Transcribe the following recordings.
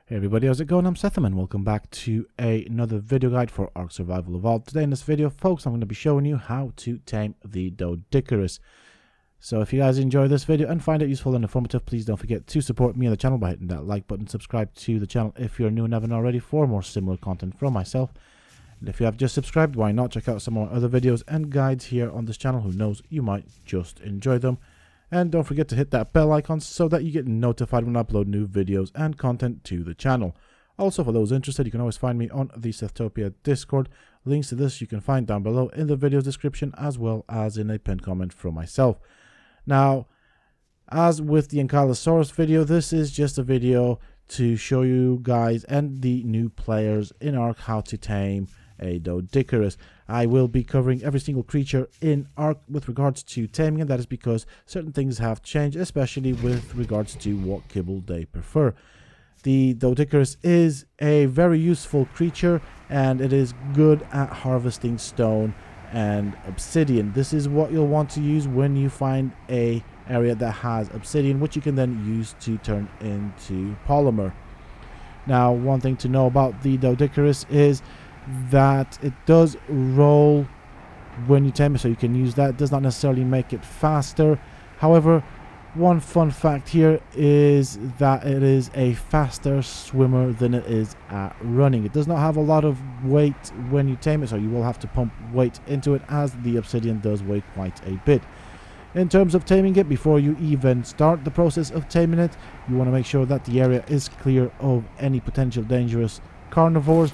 Hey everybody, how's it going? I'm Sethum and welcome back to another video guide for Ark Survival Evolved. Today in this video, folks, I'm going to be showing you how to tame the Doedicurus. So if you guys enjoy this video and find it useful and informative, please don't forget to support me on the channel by hitting that like button, subscribe to the channel if you're new and haven't already for more similar content from myself. And if you have just subscribed, why not check out some more other videos and guides here on this channel. Who knows, you might just enjoy them. And don't forget to hit that bell icon so that you get notified when I upload new videos and content to the channel. Also, for those interested, you can always find me on the Sethopia Discord. Links to this you can find down below in the video's description as well as in a pinned comment from myself. Now, as with the Ankylosaurus video, this is just a video to show you guys and the new players in Ark how to tame a Doedicurus. I will be covering every single creature in Ark with regards to taming, and that is because certain things have changed, especially with regards to what kibble they prefer. The Doedicurus is a very useful creature and it is good at harvesting stone and obsidian. This is what you'll want to use when you find a area that has obsidian, which you can then use to turn into polymer. Now, one thing to know about the Doedicurus is that it does roll when you tame it, so you can use that. It does not necessarily make it faster. However, one fun fact here is that it is a faster swimmer than it is at running. It does not have a lot of weight when you tame it, so you will have to pump weight into it, as the obsidian does weigh quite a bit. In terms of taming it, before you even start the process of taming it, you want to make sure that the area is clear of any potential dangerous carnivores,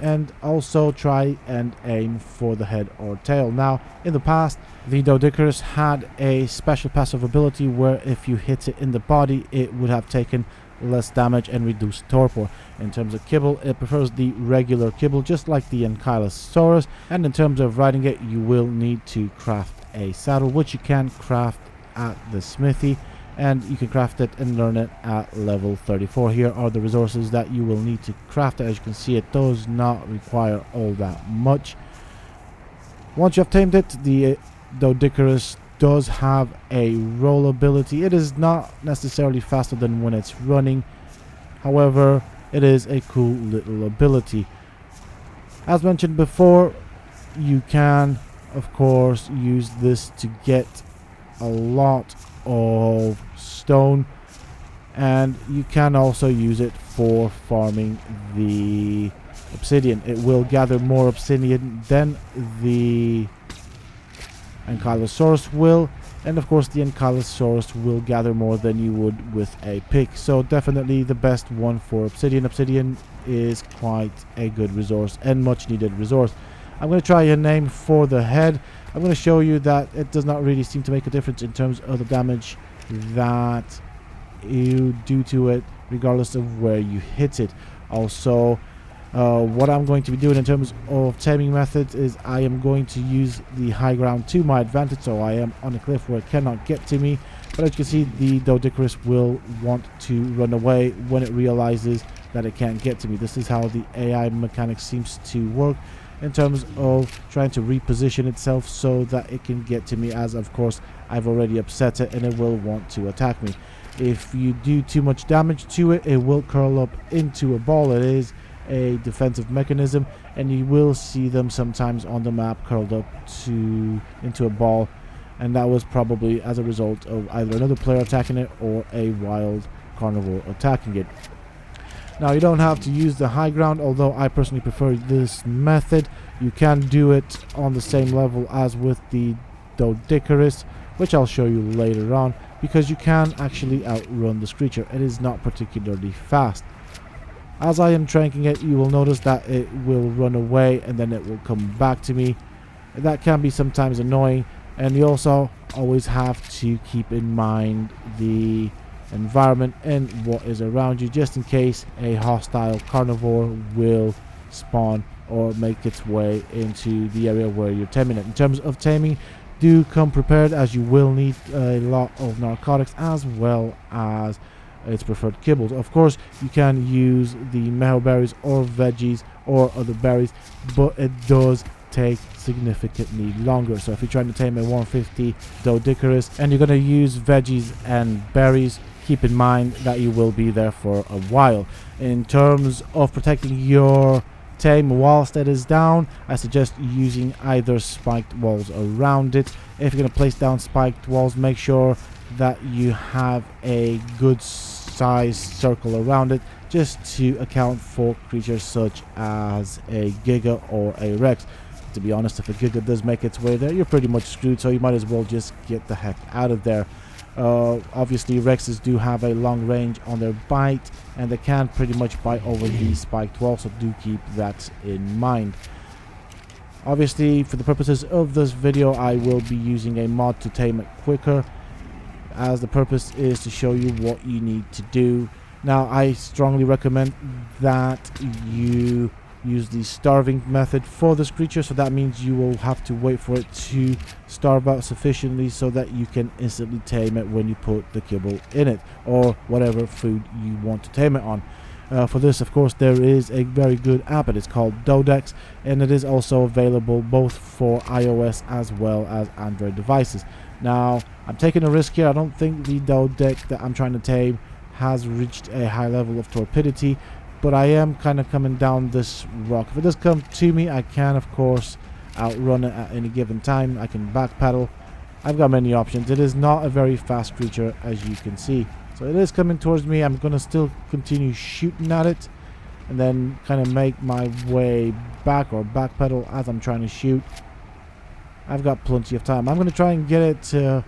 and also try and aim for the head or tail. Now, in the past, the Doedicurus had a special passive ability where if you hit it in the body, it would have taken less damage and reduced torpor. In terms of kibble, it prefers the regular kibble, just like the Ankylosaurus. And in terms of riding it, you will need to craft a saddle, which you can craft at the smithy, and you can craft it and learn it at level 34. Here are the resources that you will need to craft it. As you can see, it does not require all that much. Once you have tamed it, the Doedicurus does have a roll ability. It is not necessarily faster than when it's running. However, it is a cool little ability. As mentioned before, you can, of course, use this to get a lot of stone, and you can also use it for farming the obsidian. It will gather more obsidian than the Ankylosaurus will, and of course the Ankylosaurus will gather more than you would with a pick. So definitely the best one for obsidian. Obsidian is quite a good resource and much needed resource. I'm going to try a name for the head. I'm going to show you that it does not really seem to make a difference in terms of the damage that you do to it, regardless of where you hit it. Also, what I'm going to be doing in terms of taming methods is I am going to use the high ground to my advantage, so I am on a cliff where it cannot get to me. But as you can see, the Doedicurus will want to run away when it realizes that it can't get to me. This is how the AI mechanic seems to work, in terms of trying to reposition itself so that it can get to me, as of course I've already upset it and it will want to attack me. If you do too much damage to it, it will curl up into a ball. It is a defensive mechanism, and you will see them sometimes on the map curled up into a ball, and that was probably as a result of either another player attacking it or a wild carnivore attacking it. Now, you don't have to use the high ground, although I personally prefer this method. You can do it on the same level as with the Doedicurus, which I'll show you later on, because you can actually outrun this creature. It is not particularly fast. As I am tranking it, you will notice that it will run away and then it will come back to me. That can be sometimes annoying, and you also always have to keep in mind the environment and what is around you, just in case a hostile carnivore will spawn or make its way into the area where you're taming it. In terms of taming, do come prepared, as you will need a lot of narcotics as well as its preferred kibbles. Of course, you can use the meho berries or veggies or other berries, but it does take significantly longer. So if you're trying to tame a 150 Doedicurus and you're going to use veggies and berries, keep in mind that you will be there for a while. In terms of protecting your tame whilst it is down, I suggest using either spiked walls around it. If you're going to place down spiked walls, make sure that you have a good size circle around it, just to account for creatures such as a Giga or a Rex. To be honest, if a Giga does make its way there, you're pretty much screwed, so you might as well just get the heck out of there. Obviously, Rexes do have a long range on their bite, and they can pretty much bite over the spiked wall, so do keep that in mind. Obviously, for the purposes of this video, I will be using a mod to tame it quicker, as the purpose is to show you what you need to do. Now, I strongly recommend that you use the starving method for this creature, so that means you will have to wait for it to starve out sufficiently so that you can instantly tame it when you put the kibble in it, or whatever food you want to tame it on. For this, of course, there is a very good app. It is called Doedicurus, and it is also available both for iOS as well as Android devices. Now, I'm taking a risk here. I don't think the Doedicurus that I'm trying to tame has reached a high level of torpidity, but I am kind of coming down this rock. If it does come to me, I can, of course, outrun it at any given time. I can backpedal. I've got many options. It is not a very fast creature, as you can see. So it is coming towards me. I'm going to still continue shooting at it, and then kind of make my way back, or backpedal, as I'm trying to shoot. I've got plenty of time. I'm going to try and get it to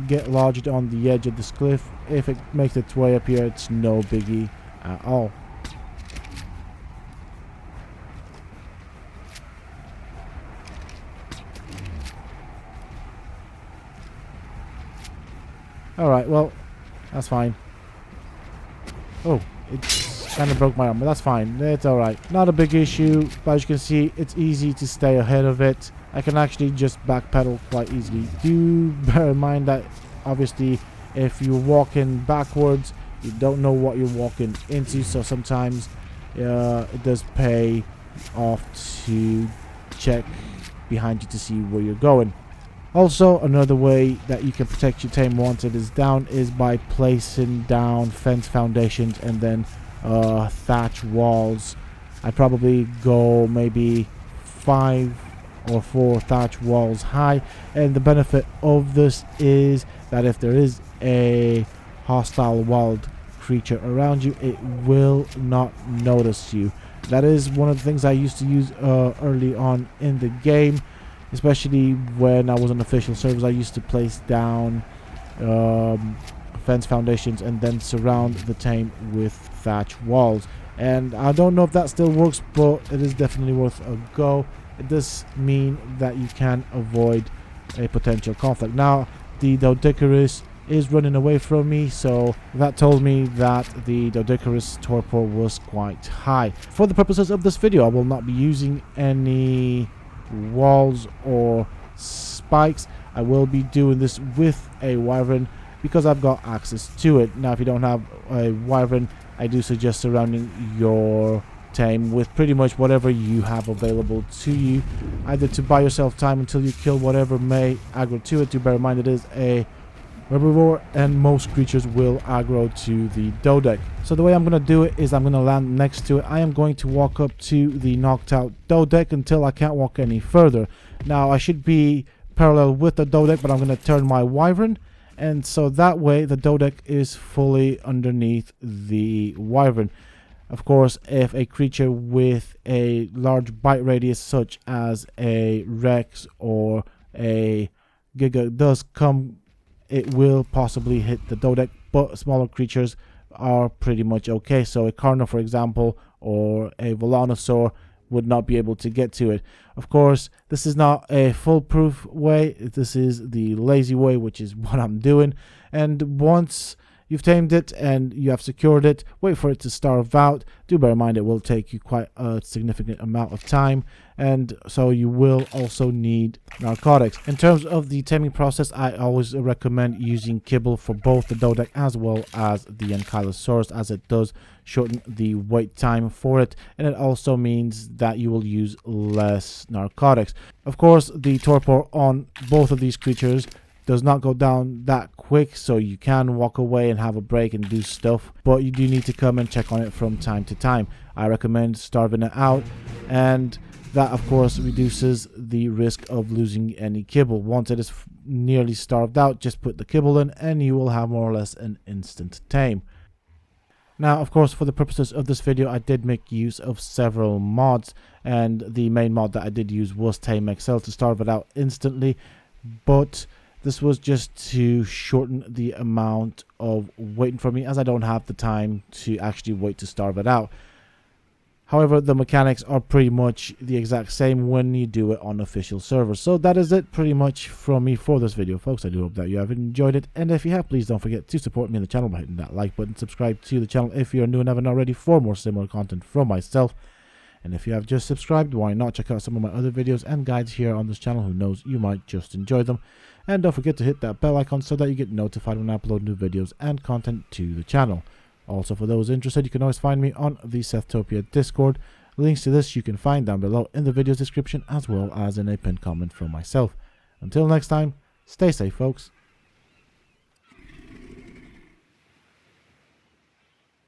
get lodged on the edge of this cliff. If it makes its way up here, it's no biggie at all. Alright, well, that's fine. Oh, it kind of broke my arm, but that's fine. It's alright. Not a big issue, but as you can see, it's easy to stay ahead of it. I can actually just backpedal quite easily. Do bear in mind that, obviously, if you're walking backwards, you don't know what you're walking into, so sometimes it does pay off to check behind you to see where you're going. Also, another way that you can protect your tame once it is down is by placing down fence foundations and then thatch walls. I probably go maybe 5 or 4 thatch walls high, and the benefit of this is that if there is a hostile wild creature around you, it will not notice you. That is one of the things I used to use early on in the game, especially when I was on official servers. I used to place down fence foundations and then surround the tame with thatch walls, and I don't know if that still works, but it is definitely worth a go. It does mean that you can avoid a potential conflict. Now, the Doedicurus is running away from me, so that told me that the Doedicurus torpor was quite high. For the purposes of this video, I will not be using any walls or spikes. I will be doing this with a wyvern because I've got access to it. Now, if you don't have a wyvern, I do suggest surrounding your tame with pretty much whatever you have available to you, either to buy yourself time until you kill whatever may aggro to it. Do bear in mind it is a herbivore, and most creatures will aggro to the Doedicurus. So the way I'm going to do it is I'm going to land next to it. I am going to walk up to the knocked out Doedicurus until I can't walk any further. Now, I should be parallel with the Doedicurus, but I'm going to turn my wyvern, and so that way the Doedicurus is fully underneath the wyvern. Of course, if a creature with a large bite radius such as a Rex or a Giga does come, it will possibly hit the Doedicurus, but smaller creatures are pretty much okay. So a Carno, for example, or a Volanosaur would not be able to get to it. Of course, this is not a foolproof way. This is the lazy way, which is what I'm doing. And once you've tamed it and you have secured it, wait for it to starve out. Do bear in mind it will take you quite a significant amount of time, and so you will also need narcotics. In terms of the taming process, I always recommend using kibble for both the Doedicurus as well as the Ankylosaurus, as it does shorten the wait time for it, and it also means that you will use less narcotics. Of course, the torpor on both of these creatures does not go down that quick, so you can walk away and have a break and do stuff, but you do need to come and check on it from time to time. I recommend starving it out, and that of course reduces the risk of losing any kibble. Once it is nearly starved out, just put the kibble in and you will have more or less an instant tame. Now, of course, for the purposes of this video, I did make use of several mods, and the main mod that I did use was Tame XL to starve it out instantly, but this was just to shorten the amount of waiting for me, as I don't have the time to actually wait to starve it out. However, the mechanics are pretty much the exact same when you do it on official servers. So that is it pretty much from me for this video, folks. I do hope that you have enjoyed it, and if you have, please don't forget to support me on the channel by hitting that like button. Subscribe to the channel if you're new and haven't already for more similar content from myself. And if you have just subscribed, why not check out some of my other videos and guides here on this channel? Who knows, you might just enjoy them. And don't forget to hit that bell icon so that you get notified when I upload new videos and content to the channel. Also, for those interested, you can always find me on the Sethtopia Discord. Links to this you can find down below in the video's description, as well as in a pinned comment from myself. Until next time, stay safe, folks.